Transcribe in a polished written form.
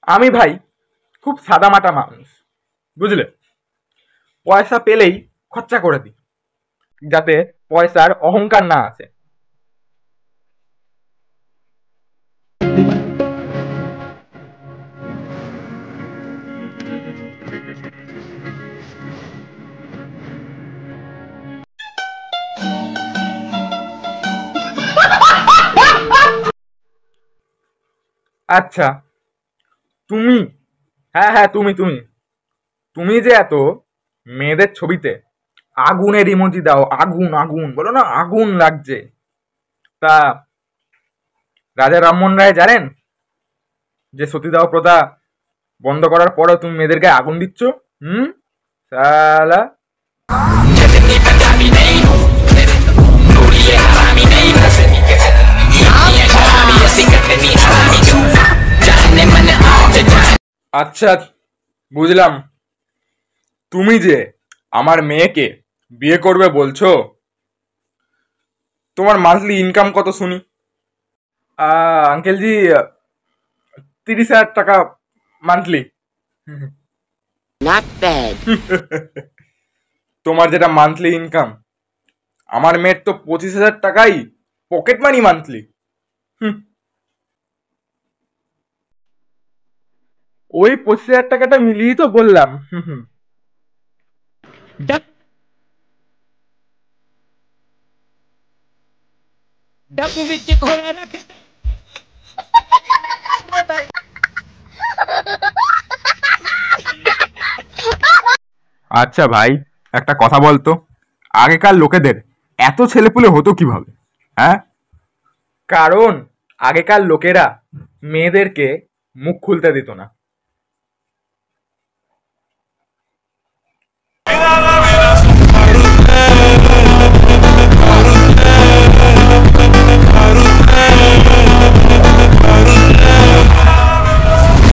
আমি ভাই খুব সাদামাটা মানুষ, বুঝলে। পয়সা পেলেই খরচা করে দিই, যাতে পয়সার অহংকার না আসে। আচ্ছা, তুমি, হ্যাঁ হ্যাঁ, তুমি তুমি তুমি যে এত মেয়েদের ছবিতে আগুনের ইমোজি দাও, আগুন আগুন বলো না, আগুন লাগছে, তা রাজা রামমোহন রায় জানেন যে সতীদাহ প্রথা বন্ধ করার পরেও তুমি মেয়েদের গায়ে আগুন দিচ্ছ? হুম, শালা। আচ্ছা, বুঝলাম। তুমি যে আমার মেয়েকে বিয়ে করবে বলছো, তোমার মান্থলি ইনকাম কত শুনি? আঙ্কেলজি, 30,000 টাকা মান্থলি। Not bad. তোমার যেটা মান্থলি ইনকাম, আমার মেয়ের তো 25,000 টাকাই পকেট মানি মান্থলি। ওই 25,000 টাকাটা মিলিয়েই তো বললাম। ডাকু বিচি ঘোড়া রাখে। আচ্ছা ভাই, একটা কথা বলতো, আগেকার লোকেদের এত ছেলেপুলে হতো কিভাবে? হ্যাঁ, কারণ আগেকার লোকেরা মেয়েদেরকে মুখ খুলতে দিত না।